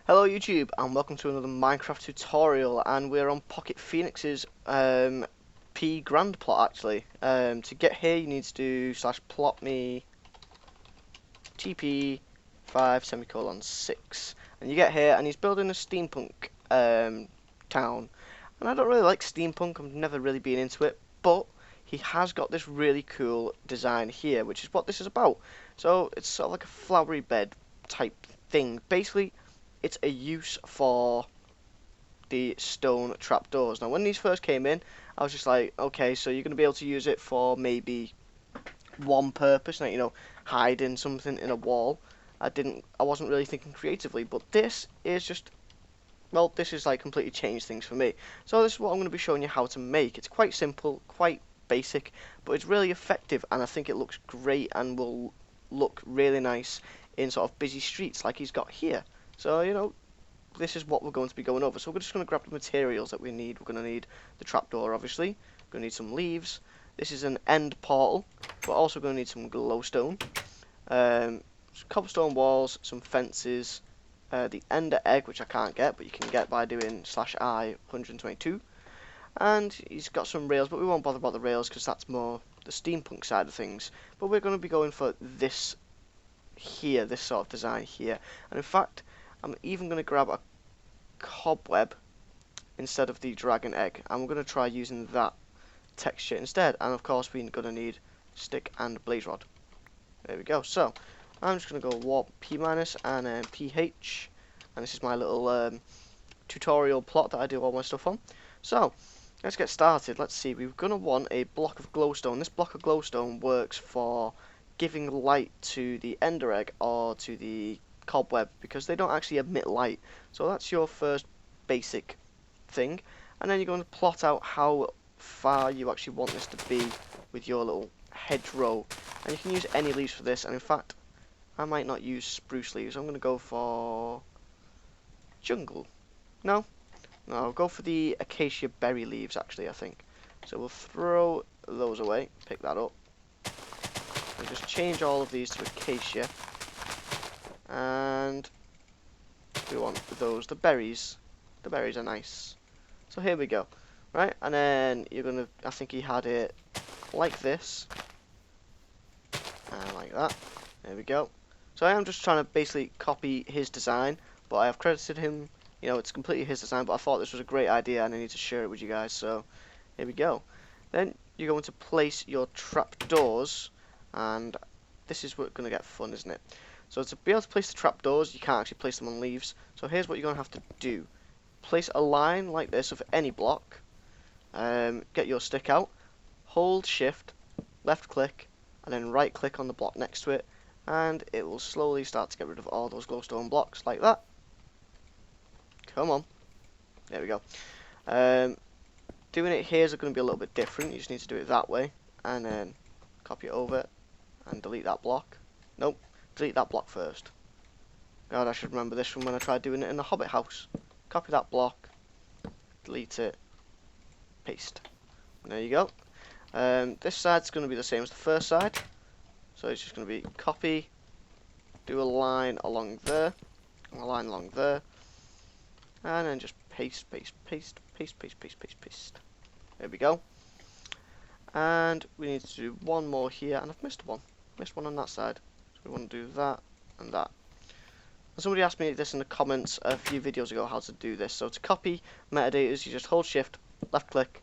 Hello YouTube and welcome to another Minecraft tutorial, and we're on PocketPheonix's P grand plot actually. To get here you need to do /plot me TP 5:6 and you get here and he's building a steampunk town. And I don't really like steampunk, I've never really been into it, but he has got this really cool design here, which is what this is about. So it's sort of like a flowery bed type thing. Basically it's a use for the stone trapdoors. Now when these first came in, I was just like, okay, so you're going to be able to use it for maybe one purpose, like, you know, hiding something in a wall. I wasn't really thinking creatively, but this is just, well, this is like completely changed things for me. So this is what I'm going to be showing you how to make. It's quite simple, quite basic, but it's really effective, and I think it looks great and will look really nice in sort of busy streets like he's got here. So, you know, this is what we're going to be going over. So we're just going to grab the materials that we need. We're going to need the trapdoor, obviously. We're going to need some leaves. This is an end portal. We're also going to need some glowstone, some cobblestone walls, some fences, the ender egg, which I can't get, but you can get by doing /I 122. And he's got some rails, but we won't bother about the rails because that's more the steampunk side of things. But we're going to be going for this here, this sort of design here. And in fact, I'm even going to grab a cobweb instead of the dragon egg. I'm going to try using that texture instead. And of course, we're going to need stick and blaze rod. There we go. So, I'm just going to go warp P- and then PH. And this is my little tutorial plot that I do all my stuff on. So, let's get started. Let's see. We're going to want a block of glowstone. This block of glowstone works for giving light to the ender egg or to the cobweb, because they don't actually emit light. So that's your first basic thing, and then you're going to plot out how far you actually want this to be with your little hedgerow, and you can use any leaves for this. And in fact, I might not use spruce leaves. I'm going to go for jungle. No, I'll go for the acacia berry leaves actually, I think. So we'll throw those away, pick that up, and just change all of these to acacia. And we want those, the berries. The berries are nice. So here we go. Right, and then you're gonna, I think he had it like this. And like that. There we go. So I am just trying to basically copy his design, but I have credited him, you know, it's completely his design, but I thought this was a great idea and I need to share it with you guys. So here we go. Then you're going to place your trapdoors, and this is what's going to get fun, isn't it? So to be able to place the trapdoors, you can't actually place them on leaves. So here's what you're going to have to do. Place a line like this of any block. Get your stick out. Hold shift, left click, and then right click on the block next to it. And it will slowly start to get rid of all those glowstone blocks like that. Come on. There we go. Doing it here is going to be a little bit different. You just need to do it that way. And then copy it over and delete that block. Nope. Delete that block first. God, I should remember this from when I tried doing it in the Hobbit house. Copy that block, delete it, paste. And there you go. This side's going to be the same as the first side. So it's just going to be copy, do a line along there, and a line along there, and then just paste, paste, paste, paste, paste, paste, paste, paste. There we go. And we need to do one more here, and I've missed one. Missed one on that side. We want to do that and that. And somebody asked me this in the comments a few videos ago how to do this. So to copy metadata, you just hold shift, left click,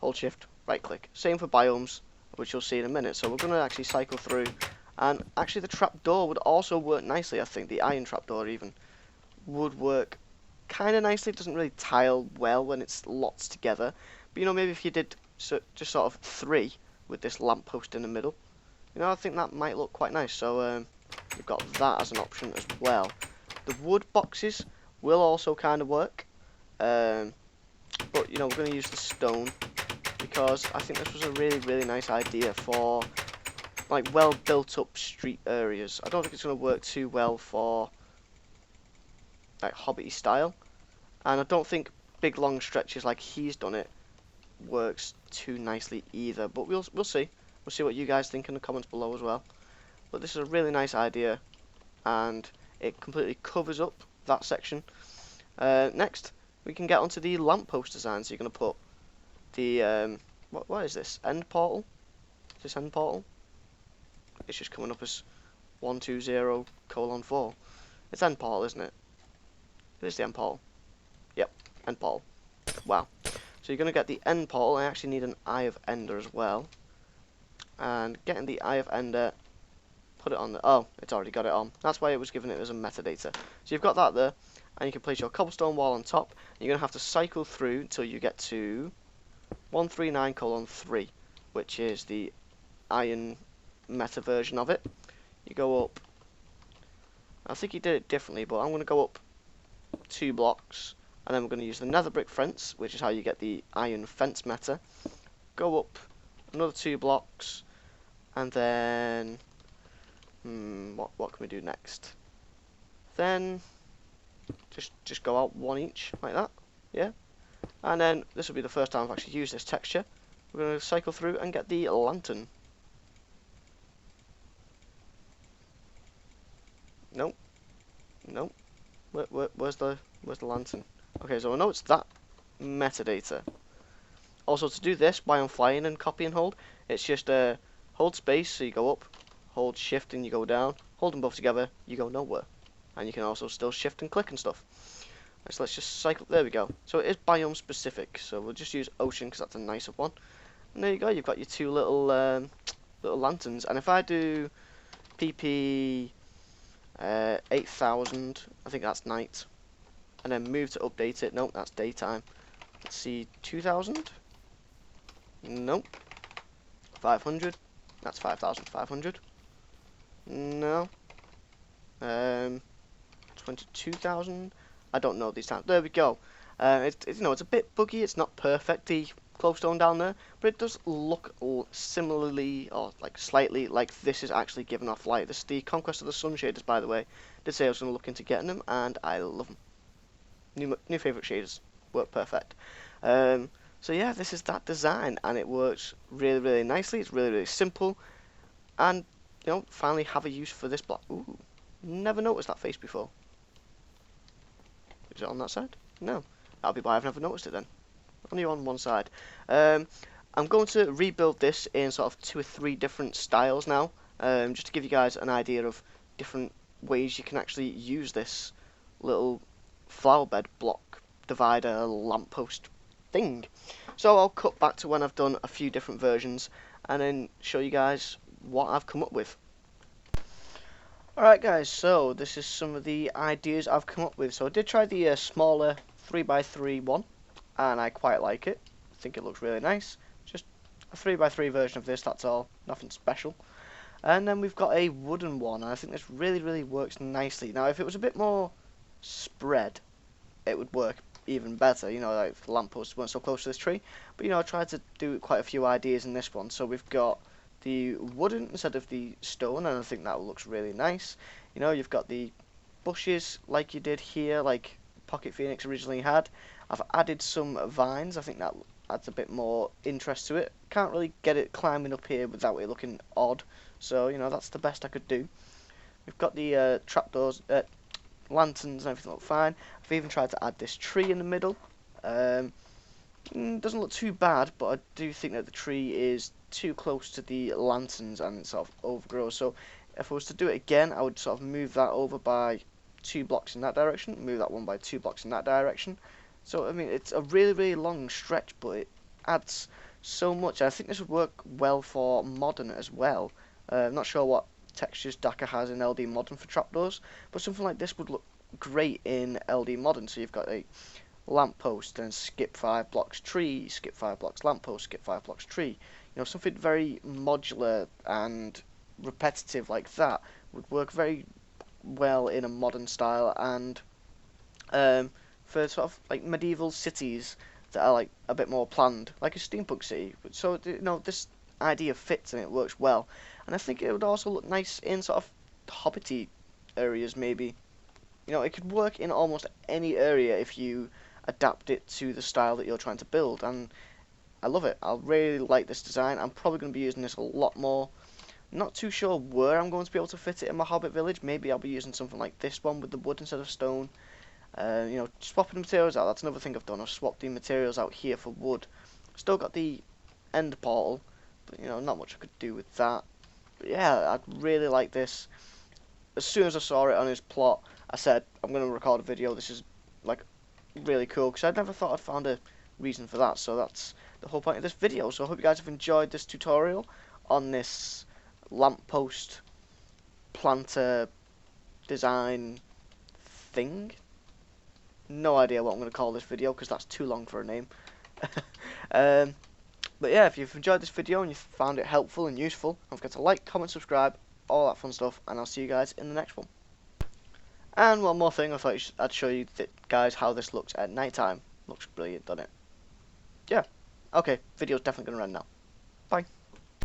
hold shift, right click. Same for biomes, which you'll see in a minute. So we're going to actually cycle through, and actually the trapdoor would also work nicely. I think the iron trapdoor even would work kind of nicely. It doesn't really tile well when it's lots together, but you know, maybe if you did just sort of 3 with this lamppost in the middle, you know, I think that might look quite nice. So we've got that as an option as well. The wood boxes will also kind of work, but you know, we're going to use the stone because I think this was a really, really nice idea for like well built up street areas. I don't think it's going to work too well for like hobbity style, and I don't think big long stretches like he's done it works too nicely either. But we'll see. We'll see what you guys think in the comments below as well. But this is a really nice idea, and it completely covers up that section. Next, we can get onto the lamppost design. So you're going to put the what is this? End portal? Is this end portal? It's just coming up as 120:4. It's end portal, isn't it? It is the end portal. Yep, end portal. Wow. So you're going to get the end portal. I actually need an Eye of Ender as well. And getting the Eye of Ender, put it on the... Oh, it's already got it on. That's why it was given it as a metadata. So you've got that there, and you can place your cobblestone wall on top. You're going to have to cycle through until you get to 139:3, which is the iron meta version of it. You go up... I think you did it differently, but I'm going to go up 2 blocks. And then we're going to use the nether brick fence, which is how you get the iron fence meta. Go up another 2 blocks, and then what can we do next? Then just go out 1 each like that, yeah. And then this will be the first time I've actually used this texture. We're going to cycle through and get the lantern. Nope. Nope. Where's the lantern? Okay, so I know it's that metadata. Also, to do this, while I'm flying and copy and hold, it's just hold space, so you go up, hold shift and you go down, hold them both together, you go nowhere. And you can also still shift and click and stuff. So let's just cycle, there we go. So it is biome specific, so we'll just use ocean because that's a nicer one. And there you go, you've got your 2 little lanterns. And if I do PP 8000, I think that's night. And then move to update it. Nope, that's daytime. Let's see, 2000. Nope. 500. That's 5,500. No. 22,000. I don't know these times. There we go. It's you know, it's a bit buggy. It's not perfect, the glowstone down there, but it does look similarly, or like slightly, like this is actually giving off light. This is the Conquest of the Sun shaders, by the way. Did say I was going to look into getting them, and I love them. New favourite shaders, work perfect. So yeah, this is that design, and it works really, really nicely. It's really, really simple, and you know, finally have a use for this block. Ooh, never noticed that face before. Is it on that side? No, that'll be why I've never noticed it then. Only on one side. I'm going to rebuild this in sort of 2 or 3 different styles now, just to give you guys an idea of different ways you can actually use this little flower bed block divider lamppost thing. So I'll cut back to when I've done a few different versions and then show you guys what I've come up with. Alright guys, so this is some of the ideas I've come up with. So I did try the smaller 3x3 one, and I quite like it. I think it looks really nice. Just a 3x3 version of this, that's all. Nothing special. And then we've got a wooden one, and I think this really, really works nicely. Now if it was a bit more spread, it would work even better, you know, like if the lampposts weren't so close to this tree. But you know, I tried to do quite a few ideas in this one. So we've got the wooden instead of the stone, and I think that looks really nice. You know, you've got the bushes like you did here, like PocketPheonix originally had. I've added some vines. I think that adds a bit more interest to it. Can't really get it climbing up here without it looking odd, so you know, that's the best I could do. We've got the trapdoors, lanterns and everything look fine. I've even tried to add this tree in the middle. Doesn't look too bad, but I do think that the tree is too close to the lanterns and it sort of overgrows. So if I was to do it again, I would sort of move that over by 2 blocks in that direction, move that one by 2 blocks in that direction. So I mean, it's a really, really long stretch, but it adds so much. I think this would work well for modern as well. I'm not sure what textures Dakar has in LD Modern for trapdoors, but something like this would look great in LD Modern. So you've got a lamppost, then skip 5 blocks tree, skip 5 blocks lamppost, skip 5 blocks tree. You know, something very modular and repetitive like that would work very well in a modern style, and for sort of like medieval cities that are like a bit more planned, like a steampunk city. So you know, this idea fits and it works well, and I think it would also look nice in sort of hobbity areas maybe. You know, it could work in almost any area if you adapt it to the style that you're trying to build, and I love it. I really like this design. I'm probably going to be using this a lot more Not too sure where I'm going to be able to fit it in my Hobbit village. Maybe I'll be using something like this one with the wood instead of stone. You know, swapping the materials out, that's another thing I've done. I've swapped the materials out here for wood. Still got the end portal, but you know, not much I could do with that. But yeah, I'd really like this. As soon as I saw it on his plot, I said, I'm going to record a video. This is, like, really cool, because I'd never thought I'd found a reason for that. So that's the whole point of this video. So I hope you guys have enjoyed this tutorial on this lamppost planter design thing. No idea what I'm going to call this video, because that's too long for a name. But yeah, if you've enjoyed this video and you found it helpful and useful, don't forget to like, comment, subscribe, all that fun stuff, and I'll see you guys in the next one. And one more thing, I thought I'd show you guys how this looks at night time. Looks brilliant, doesn't it? Yeah. Okay, video's definitely going to run now. Bye.